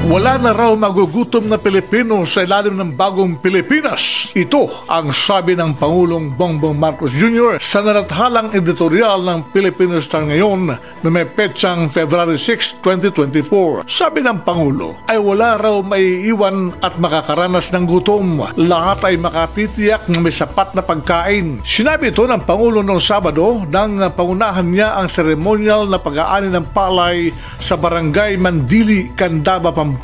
Wala na raw magugutom na Pilipino sa ilalim ng bagong Pilipinas. Ito ang sabi ng Pangulong Bongbong Marcos Jr. sa nalathalang editorial ng Filipino Star ngayon na may petsang February 6, 2024. Sabi ng Pangulo ay wala raw maiiwan at makakaranas ng gutom. Lahat ay makatitiyak na may sapat na pagkain. Sinabi ito ng Pangulo noong Sabado nang pangunahan niya ang seremonyal na pag-aani ng palay sa Barangay Mandili, Candaba, Pampanga.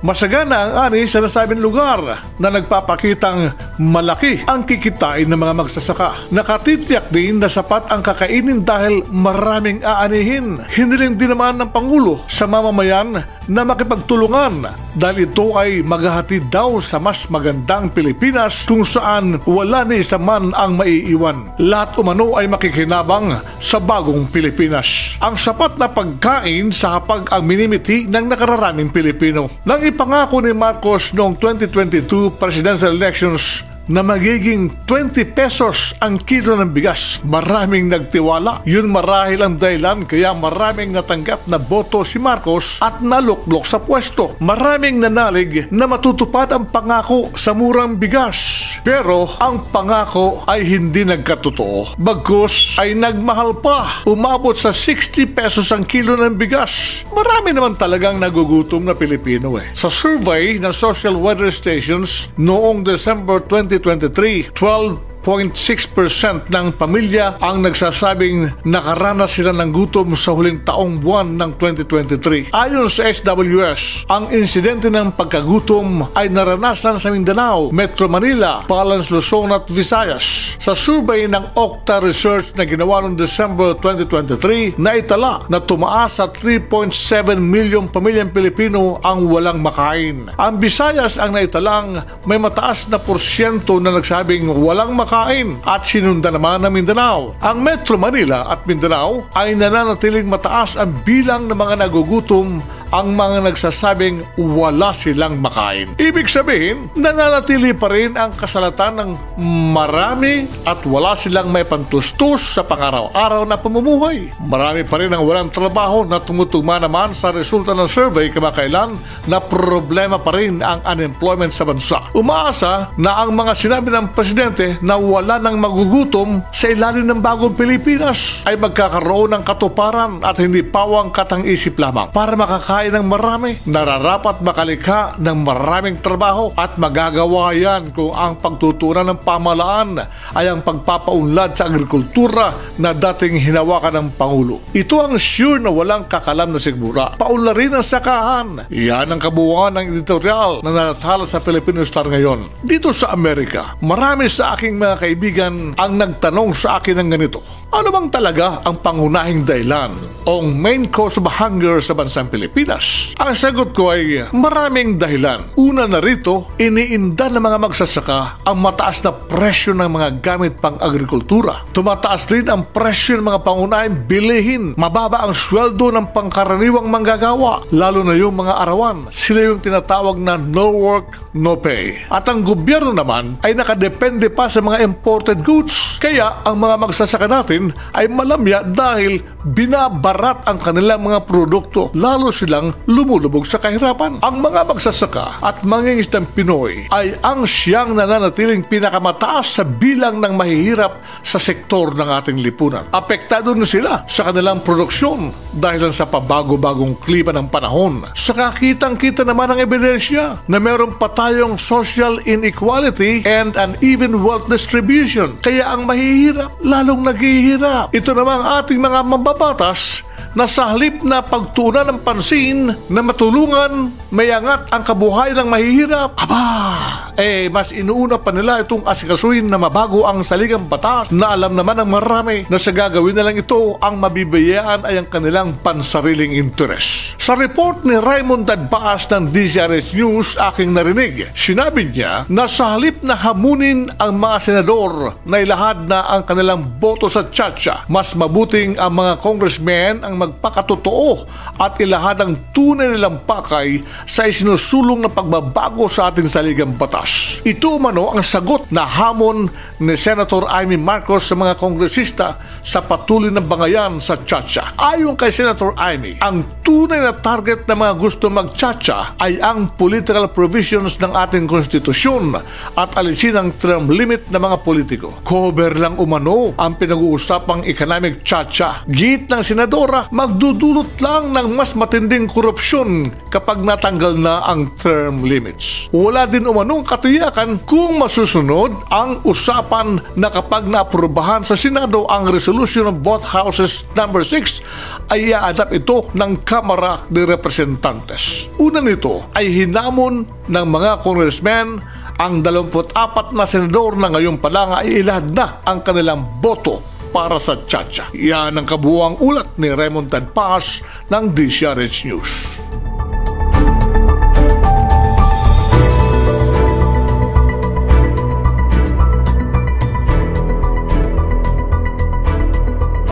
Masagana ang ani sa nasabing lugar na nagpapakitang malaki ang kikitain ng mga magsasaka. Nakatitiyak din na sapat ang kakainin dahil maraming aanihin. Hiniling din naman ng Pangulo sa mamamayan na makipagtulungan dahil ito ay maghahatid daw sa mas magandang Pilipinas kung saan wala ni isa man ang maiiwan. Lahat umano ay makikinabang sa bagong Pilipinas. Ang sapat na pagkain sa hapag ang minimiti ng nakararaming Pilipino. Nang ipangako ni Marcos noong 2022 presidential elections na magiging 20 pesos ang kilo ng bigas, maraming nagtiwala. Yun marahil ang dahilan kaya maraming natanggap na boto si Marcos at naluklok sa pwesto. Maraming nanalig na matutupad ang pangako sa murang bigas. Pero ang pangako ay hindi nagkatotoo. Bagkus ay nagmahal pa. Umabot sa 60 pesos ang kilo ng bigas. Marami naman talagang nagugutom na Pilipino Sa survey ng social weather stations noong December 2023, 12.6% ng pamilya ang nagsasabing nakaranas sila ng gutom sa huling taong buwan ng 2023. Ayon sa SWS, ang insidente ng pagkagutom ay naranasan sa Mindanao, Metro Manila, Palawan, Luzon at Visayas. Sa survey ng Okta Research na ginawa noong December 2023, naitala na tumaas sa 3.7 milyong pamilyang Pilipino ang walang makain. Ang Visayas ang naitalang may mataas na porsyento na nagsabing walang makain at sinundan naman ng Mindanao. Ang Metro Manila at Mindanao ay nananatiling mataas ang bilang ng mga nagugutom, ang mga nagsasabing wala silang makain. Ibig sabihin, nananatili pa rin ang kasalatan ng marami at wala silang may pantustos sa pangaraw-araw na pamumuhay. Marami pa rin ang walang trabaho na tumutugma naman sa resulta ng survey kamakailan na problema pa rin ang unemployment sa bansa. Umaasa na ang mga sinabi ng Presidente na wala nang magugutom sa ilalim ng bagong Pilipinas ay magkakaroon ng katuparan at hindi pawang katang-isip lamang. Para makakain ng marami, nararapat makalikha ng maraming trabaho at magagawa yan kung ang pagtutunan ng pamahalaan ay ang pagpapaunlad sa agrikultura na dating hinawakan ng Pangulo. Ito ang sure na walang kakalam na sigmura. Paunlarin ang sakahan. Yan ang kabuuan ng editorial na nalathala sa Filipino Star ngayon. Dito sa Amerika, marami sa aking mga kaibigan ang nagtanong sa akin ng ganito: ano bang talaga ang pangunahing dahilan o main cause of hunger sa bansang Pilipinas? Ang sagot ko ay maraming dahilan. Una na rito, iniinda ng mga magsasaka ang mataas na presyo ng mga gamit pang agrikultura. Tumataas din ang presyo ng mga pangunahing bilihin. Mababa ang sweldo ng pangkaraniwang manggagawa, lalo na yung mga arawan. Sila yung tinatawag na no work, no pay. At ang gobyerno naman ay nakadepende pa sa mga imported goods. Kaya ang mga magsasaka natin ay malamya dahil binabarat ang kanilang mga produkto, lalo silang lumulubog sa kahirapan. Ang mga magsasaka at mangingisdang Pinoy ay ang siyang nananatiling pinakamataas sa bilang ng mahihirap sa sektor ng ating lipunan. Apektado na sila sa kanilang produksyon dahil sa pabago-bagong klima ng panahon. Saka kitang-kita naman ang ebidensya na meron pa tayong social inequality and uneven wealth distribution. Kaya ang mahihirap lalong naghihirap. Ito namang ating mga mambabatas na sa halip na pagtuunan ng pansin na matulungan, mayangat ang kabuhayan ng mahihirap, mas inuuna pa nila itong asikasuhin na mabago ang saligang batas na alam naman ng marami na sa gagawin na lang ito ang mabibigyan ay ang kanilang pansariling interes. Sa report ni Raymond Dadbaas ng DZRH News aking narinig, sinabi niya na sa halip na hamunin ang mga senador na ilahad na ang kanilang boto sa tsatsya, mas mabuting ang mga congressmen ang magpakatotoo at ilahad ang tunay nilang pakay sa isinusulong na pagbabago sa ating saligang batas. Ito umano ang sagot na hamon ni Senator Amy Marcos sa mga kongresista sa patuloy na bangayan sa Chacha. Ayon kay Senator Amy, ang tunay na target ng mga gusto mag-Chacha ay ang political provisions ng ating konstitusyon at alisin ang term limit ng mga politiko. Cover lang umano ang pinag-uusapang economic Chacha. Git ng senadora, magdudulot lang ng mas matinding korupsyon kapag natanggal na ang term limits. Wala din umanong katiyakan kung masusunod ang usapan na kapag naaprubahan sa Senado ang resolution of both houses number 6 ay i-adapt ito ng Kamara de Representantes. Una nito ay hinamon ng mga congressmen ang 24 na senador na ngayon pa lang ay ilahad na ang kanilang boto para sa Chacha. Yan ang kabuuang ulat ni Raymond Tadpas ng DCRH News.